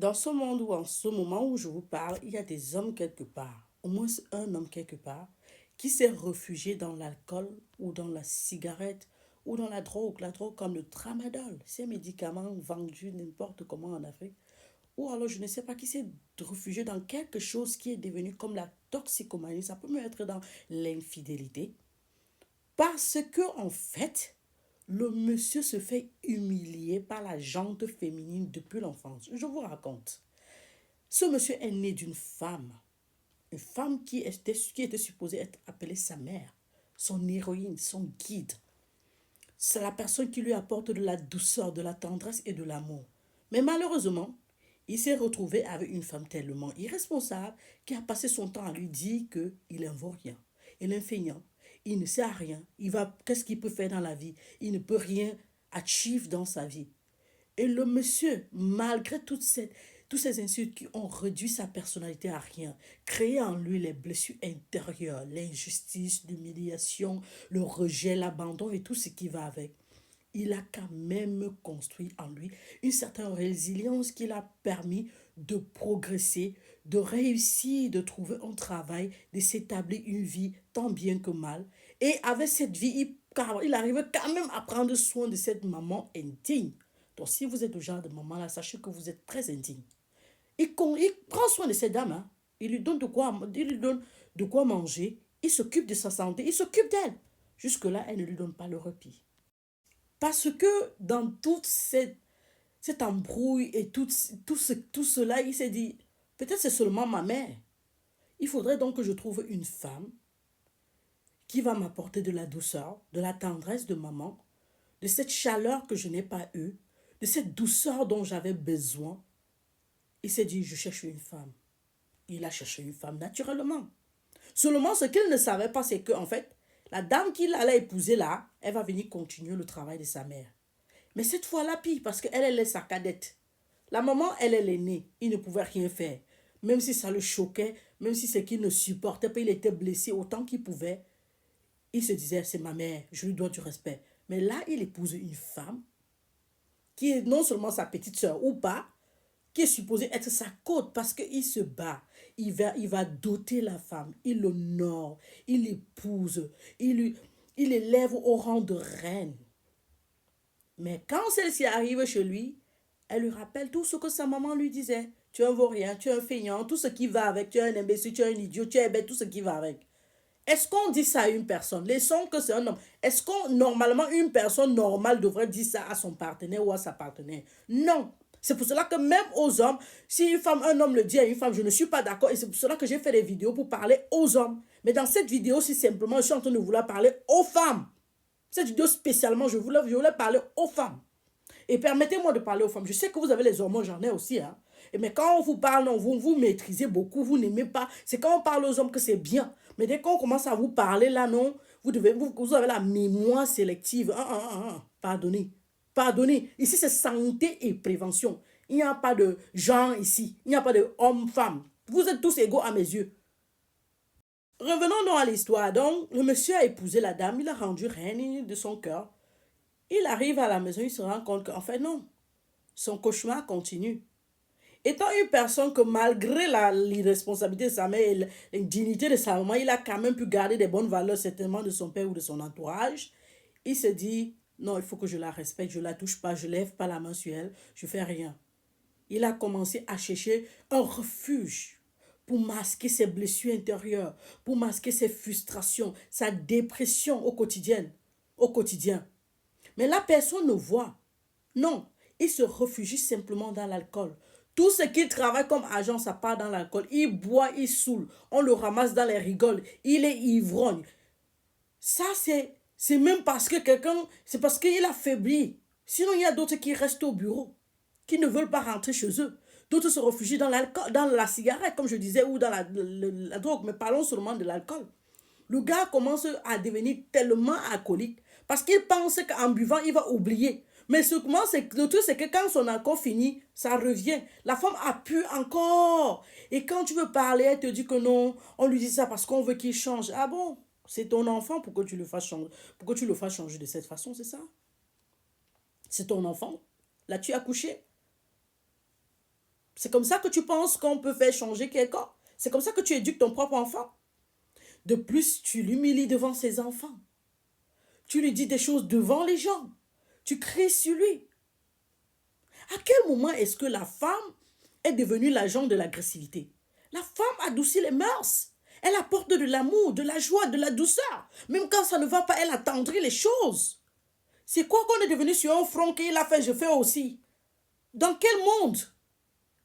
Dans ce monde où en ce moment où je vous parle, il y a des hommes quelque part, au moins un homme quelque part, qui s'est réfugié dans l'alcool ou dans la cigarette ou dans la drogue comme le tramadol, ces médicaments vendus n'importe comment en Afrique, ou alors je ne sais pas qui s'est réfugié dans quelque chose qui est devenu comme la toxicomanie, ça peut même être dans l'infidélité, parce que en fait, le monsieur se fait humilier par la jante féminine depuis l'enfance. Je vous raconte. Ce monsieur est né d'une femme. Une femme qui était supposée être appelée sa mère, son héroïne, son guide. C'est la personne qui lui apporte de la douceur, de la tendresse et de l'amour. Mais malheureusement, il s'est retrouvé avec une femme tellement irresponsable qui a passé son temps à lui dire qu'il n'en vaut rien. Il est feignant, il ne sert à rien. Qu'est-ce qu'il peut faire dans la vie? Il ne peut rien achieve dans sa vie. Et le monsieur, malgré tous ces insultes qui ont réduit sa personnalité à rien, créé en lui les blessures intérieures, l'injustice, l'humiliation, le rejet, l'abandon et tout ce qui va avec, il a quand même construit en lui une certaine résilience qui l'a permis de progresser, de réussir, de trouver un travail, de s'établir une vie tant bien que mal. Et avec cette vie, il arrive quand même à prendre soin de cette maman indigne. Donc si vous êtes le genre de maman-là, sachez que vous êtes très indigne. Il prend soin de cette dame. Hein. Il lui donne de quoi manger. Il s'occupe de sa santé. Il s'occupe d'elle. Jusque-là, elle ne lui donne pas le répit. Parce que dans cette embrouille et tout cela, il s'est dit, peut-être c'est seulement ma mère. Il faudrait donc que je trouve une femme qui va m'apporter de la douceur, de la tendresse de maman, de cette chaleur que je n'ai pas eue, de cette douceur dont j'avais besoin. Il s'est dit, je cherche une femme. Il a cherché une femme naturellement. Seulement, ce qu'il ne savait pas, c'est que, en fait, la dame qu'il allait épouser là, elle va venir continuer le travail de sa mère. Mais cette fois-là, pire, parce qu'elle, elle est sa cadette. La maman, elle est l'aînée. Il ne pouvait rien faire. Même si ça le choquait, même si c'est qu'il ne supportait pas, il était blessé autant qu'il pouvait. Il se disait, c'est ma mère, je lui dois du respect. Mais là, il épouse une femme qui est non seulement sa petite sœur ou pas, qui est supposée être sa côte parce qu'il se bat. Il va doter la femme, il l'honore, il l'épouse, il élève au rang de reine. Mais quand celle-ci arrive chez lui, elle lui rappelle tout ce que sa maman lui disait. Tu es un vaurien, tu es un feignant, tout ce qui va avec, tu es un imbécile, tu es un idiot, tu es bête, tout ce qui va avec. Est-ce qu'on dit ça à une personne? Laissons que c'est un homme. Est-ce qu'on, normalement, une personne normale devrait dire ça à son partenaire ou à sa partenaire? Non. C'est pour cela que même aux hommes, si une femme, un homme le dit à une femme, je ne suis pas d'accord. Et c'est pour cela que j'ai fait des vidéos pour parler aux hommes. Mais dans cette vidéo, si simplement, je suis en train de vouloir parler aux femmes. Cette vidéo spécialement, je voulais parler aux femmes. Et permettez-moi de parler aux femmes. Je sais que vous avez les hormones, j'en ai aussi. Hein. Mais quand on vous parle, non, vous maîtrisez beaucoup, vous n'aimez pas. C'est quand on parle aux hommes que c'est bien. Mais dès qu'on commence à vous parler, là, non, vous avez la mémoire sélective. Pardonnez. Pardonnez. Ici, c'est santé et prévention. Il n'y a pas de genre ici. Il n'y a pas de homme-femme. Vous êtes tous égaux à mes yeux. Revenons donc à l'histoire. Donc, le monsieur a épousé la dame, il a rendu reine de son cœur. Il arrive à la maison, il se rend compte qu'en fait, non. Son cauchemar continue. Étant une personne que malgré l'irresponsabilité de sa mère et l'indignité de sa maman, il a quand même pu garder des bonnes valeurs certainement de son père ou de son entourage, il se dit, non, il faut que je la respecte, je ne la touche pas, je ne lève pas la main sur elle, je ne fais rien. Il a commencé à chercher un refuge pour masquer ses blessures intérieures, pour masquer ses frustrations, sa dépression au quotidien. Au quotidien. Mais la personne ne voit. Non, il se réfugie simplement dans l'alcool. Tout ce qu'il travaille comme agent, ça part dans l'alcool. Il boit, il saoule. On le ramasse dans les rigoles. Il est ivrogne. Ça, c'est même parce que quelqu'un, c'est parce qu'il a faibli. Sinon, il y a d'autres qui restent au bureau, qui ne veulent pas rentrer chez eux. D'autres se réfugient dans l'alcool, dans la cigarette, comme je disais, ou dans la drogue. Mais parlons seulement de l'alcool. Le gars commence à devenir tellement alcoolique parce qu'il pense qu'en buvant, il va oublier. Mais le truc, c'est que quand son alcool finit, ça revient. La femme a pu encore. Et quand tu veux parler, elle te dit que non. On lui dit ça parce qu'on veut qu'il change. Ah bon? C'est ton enfant pour que tu le fasses changer. Pour que tu le fasses changer de cette façon, c'est ça? C'est ton enfant. Là, tu as couché. C'est comme ça que tu penses qu'on peut faire changer quelqu'un? C'est comme ça que tu éduques ton propre enfant? De plus, tu l'humilies devant ses enfants. Tu lui dis des choses devant les gens. Tu cries sur lui. À quel moment est-ce que la femme est devenue l'agent de l'agressivité? La femme adoucit les mœurs. Elle apporte de l'amour, de la joie, de la douceur. Même quand ça ne va pas, elle attendrit les choses. C'est quoi qu'on est devenu sur un front qu'il a fait, je fais aussi? Dans quel monde?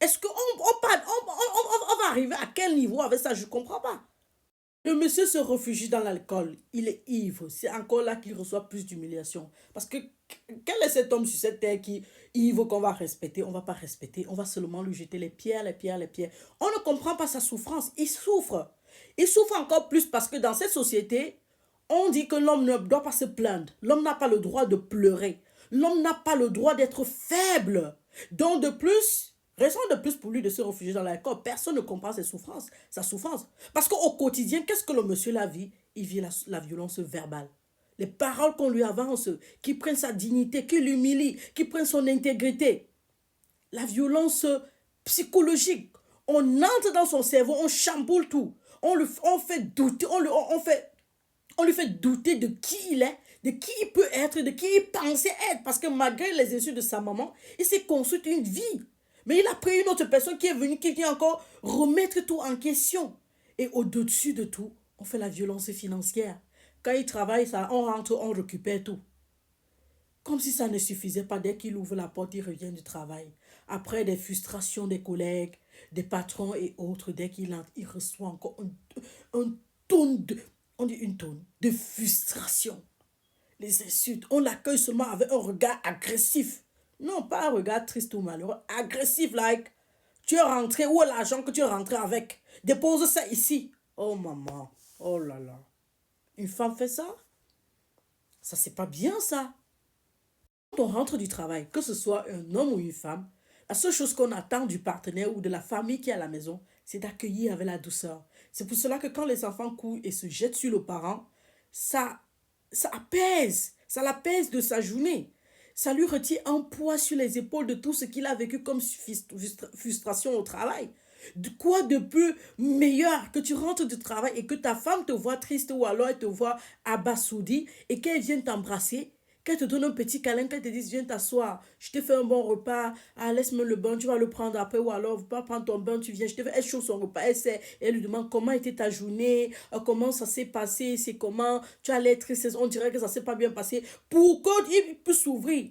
Est-ce qu'on on va arriver à quel niveau avec ça? Je ne comprends pas. Le monsieur se réfugie dans l'alcool. Il est ivre. C'est encore là qu'il reçoit plus d'humiliation. Parce que quel est cet homme sur cette terre qui ivre qu'on va respecter? On ne va pas respecter. On va seulement lui jeter les pierres, les pierres, les pierres. On ne comprend pas sa souffrance. Il souffre. Il souffre encore plus parce que dans cette société, on dit que l'homme ne doit pas se plaindre. L'homme n'a pas le droit de pleurer. L'homme n'a pas le droit d'être faible. Donc de plus, raison de plus pour lui de se réfugier dans l'alcool. Personne ne comprend ses souffrances, sa souffrance. Parce qu'au quotidien, qu'est-ce que le monsieur la vit? Il vit la violence verbale. Les paroles qu'on lui avance, qui prennent sa dignité, qui l'humilient, qui prennent son intégrité. La violence psychologique. On entre dans son cerveau, on chamboule tout. On fait douter, on lui fait douter de qui il est, de qui il peut être, de qui il pensait être. Parce que malgré les insultes de sa maman, il s'est construit une vie. Mais il a pris une autre personne qui est venue, qui vient encore remettre tout en question. Et au-dessus de tout, on fait la violence financière. Quand il travaille, ça, on rentre, on récupère tout. Comme si ça ne suffisait pas, dès qu'il ouvre la porte, il revient du travail. Après des frustrations des collègues, des patrons et autres, dès qu'il entre, il reçoit encore un tonne de, on dit une tonne de frustration. Les insultes, on l'accueille seulement avec un regard agressif. Non, pas un regard triste ou malheureux, agressif, like, tu es rentré, où est l'argent que tu es rentré avec? Dépose ça ici. Oh maman, oh là là. Une femme fait ça? Ça, c'est pas bien ça. Quand on rentre du travail, que ce soit un homme ou une femme, la seule chose qu'on attend du partenaire ou de la famille qui est à la maison, c'est d'accueillir avec la douceur. C'est pour cela que quand les enfants courent et se jettent sur le parent, ça apaise, ça l'apaise de sa journée. Ça lui retire un poids sur les épaules de tout ce qu'il a vécu comme frustration au travail. De quoi de plus meilleur que tu rentres du travail et que ta femme te voit triste ou alors elle te voit abasourdie et qu'elle vienne t'embrasser, qu'elle te donne un petit câlin, qu'elle te dise viens t'asseoir, je te fais un bon repas, ah, laisse-moi le bain, tu vas le prendre après ou alors va prendre ton bain, tu viens, je te fais, elle chauffe son repas, elle sait, elle lui demande comment était ta journée, comment ça s'est passé, c'est comment, tu as l'air triste, on dirait que ça s'est pas bien passé, pour qu'il puisse s'ouvrir.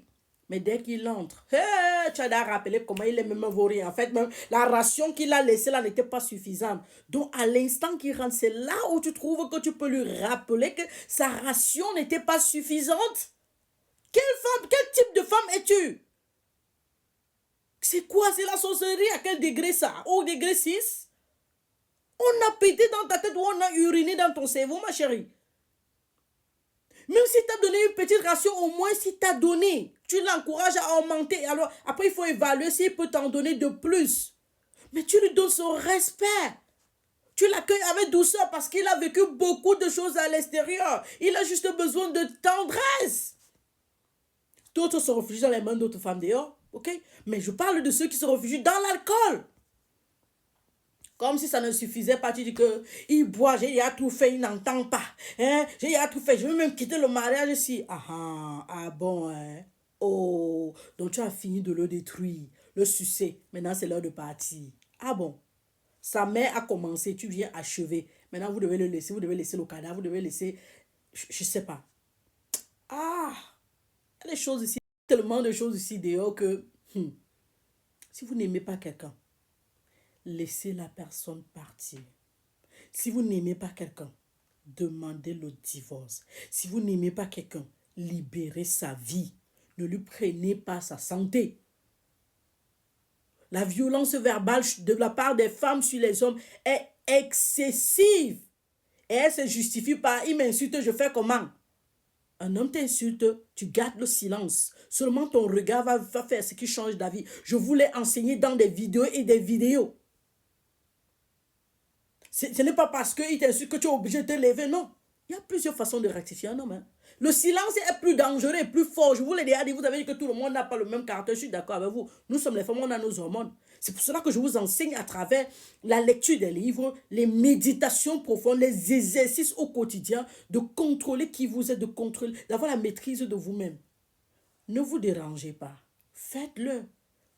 Mais dès qu'il entre, hey, tu as à rappeler comment il est même vaurien. En fait, même la ration qu'il a laissée là n'était pas suffisante. Donc, à l'instant qu'il rentre, c'est là où tu trouves que tu peux lui rappeler que sa ration n'était pas suffisante. Quelle femme, quel type de femme es-tu? C'est quoi? C'est la sorcellerie? À quel degré ça? Au degré 6? On a pété dans ta tête ou on a uriné dans ton cerveau, ma chérie. Même si tu as donné une petite ration, au moins si tu as donné, tu l'encourages à augmenter. Alors, après, il faut évaluer s'il peut t'en donner de plus. Mais tu lui donnes son respect. Tu l'accueilles avec douceur parce qu'il a vécu beaucoup de choses à l'extérieur. Il a juste besoin de tendresse. D'autres se réfugient dans les mains d'autres femmes dehors, ok? Mais je parle de ceux qui se réfugient dans l'alcool. Comme si ça ne suffisait pas, tu dis que il boit, j'ai tout fait, il n'entend pas. Hein? J'ai tout fait, je veux même quitter le mariage ici. Ah bon, hein? Oh, donc tu as fini de le détruire, le sucer. Maintenant, c'est l'heure de partir. Ah bon, sa mère a commencé, tu viens achever. Maintenant, vous devez le laisser, vous devez laisser le cadavre, vous devez laisser... Je sais pas. Ah, il y a des choses ici, tellement de choses ici dehors que... si vous n'aimez pas quelqu'un, laissez la personne partir. Si vous n'aimez pas quelqu'un, demandez le divorce. Si vous n'aimez pas quelqu'un, libérez sa vie. Ne lui prenez pas sa santé. La violence verbale de la part des femmes sur les hommes est excessive. Et elle se justifie par « il m'insulte, je fais comment ?» Un homme t'insulte, tu gardes le silence. Seulement ton regard va faire ce qui change d'avis. Je vous l'ai enseigné dans des vidéos et des vidéos. Ce n'est pas parce qu'il t'insulte que tu es obligé de te lever, non. Il y a plusieurs façons de rectifier un homme. Hein. Le silence est plus dangereux et plus fort. Je vous l'ai déjà dit, vous avez dit que tout le monde n'a pas le même caractère. Je suis d'accord avec vous. Nous sommes les femmes, on a nos hormones. C'est pour cela que je vous enseigne à travers la lecture des livres, les méditations profondes, les exercices au quotidien, de contrôler qui vous êtes, de contrôler, d'avoir la maîtrise de vous-même. Ne vous dérangez pas. Faites-le.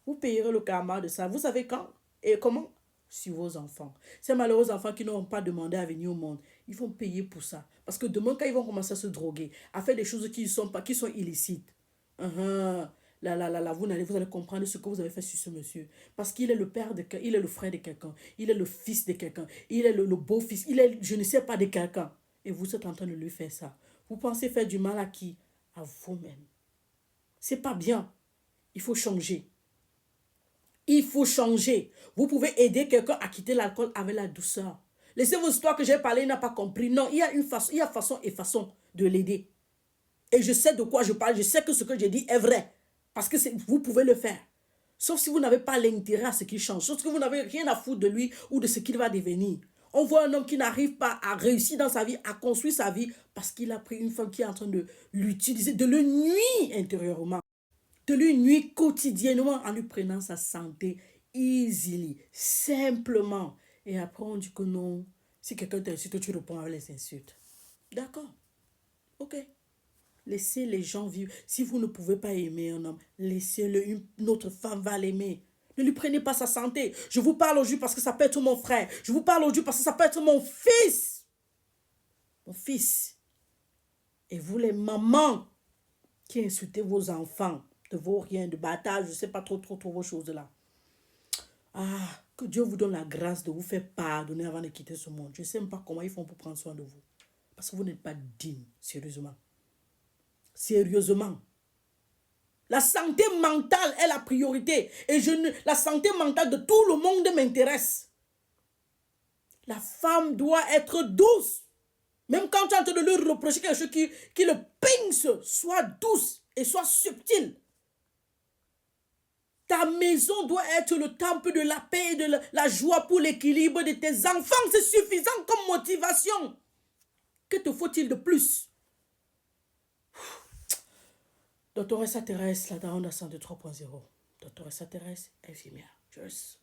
Vous payerez le karma de ça. Vous savez quand et comment? Sur vos enfants. Ces malheureux enfants qui n'ont pas demandé à venir au monde, ils vont payer pour ça. Parce que demain, quand ils vont commencer à se droguer, à faire des choses qui sont illicites, vous allez comprendre ce que vous avez fait sur ce monsieur. Parce qu'il est le père de quelqu'un, il est le frère de quelqu'un, il est le fils de quelqu'un, il est le beau-fils, il est je ne sais pas de quelqu'un. Et vous êtes en train de lui faire ça. Vous pensez faire du mal à qui? À vous-même. C'est pas bien. Il faut changer. Il faut changer. Vous pouvez aider quelqu'un à quitter l'alcool avec la douceur. Laissez vos histoires que j'ai parlé, il n'a pas compris. Non, il y a une façon, il y a façon et façon de l'aider. Et je sais de quoi je parle. Je sais que ce que j'ai dit est vrai. Parce que vous pouvez le faire. Sauf si vous n'avez pas l'intérêt à ce qu'il change. Sauf que vous n'avez rien à foutre de lui ou de ce qu'il va devenir. On voit un homme qui n'arrive pas à réussir dans sa vie, à construire sa vie, parce qu'il a pris une femme qui est en train de l'utiliser, de le nuire intérieurement. De lui nuire quotidiennement en lui prenant sa santé easily, simplement. Et après, on dit que non. Si quelqu'un t'insulte, tu réponds avec les insultes. D'accord. Ok. Laissez les gens vivre. Si vous ne pouvez pas aimer un homme, laissez-le. Une autre femme va l'aimer. Ne lui prenez pas sa santé. Je vous parle aujourd'hui parce que ça peut être mon frère. Je vous parle aujourd'hui parce que ça peut être mon fils. Mon fils. Et vous les mamans qui insultez vos enfants, de vos riens, de bâtards, je ne sais pas trop vos choses là. Ah, que Dieu vous donne la grâce de vous faire pardonner avant de quitter ce monde. Je ne sais même pas comment ils font pour prendre soin de vous. Parce que vous n'êtes pas digne, sérieusement. Sérieusement. La santé mentale est la priorité. Et la santé mentale de tout le monde m'intéresse. La femme doit être douce. Même quand tu es en train de lui reprocher quelque chose qui le pince, sois douce et sois subtile. Ta maison doit être le temple de la paix et de la joie pour l'équilibre de tes enfants. C'est suffisant comme motivation. Que te faut-il de plus? Doctoressa Thérèse, la daronne à 102.3.0. Doctoressa Thérèse, infirmière. Cheers.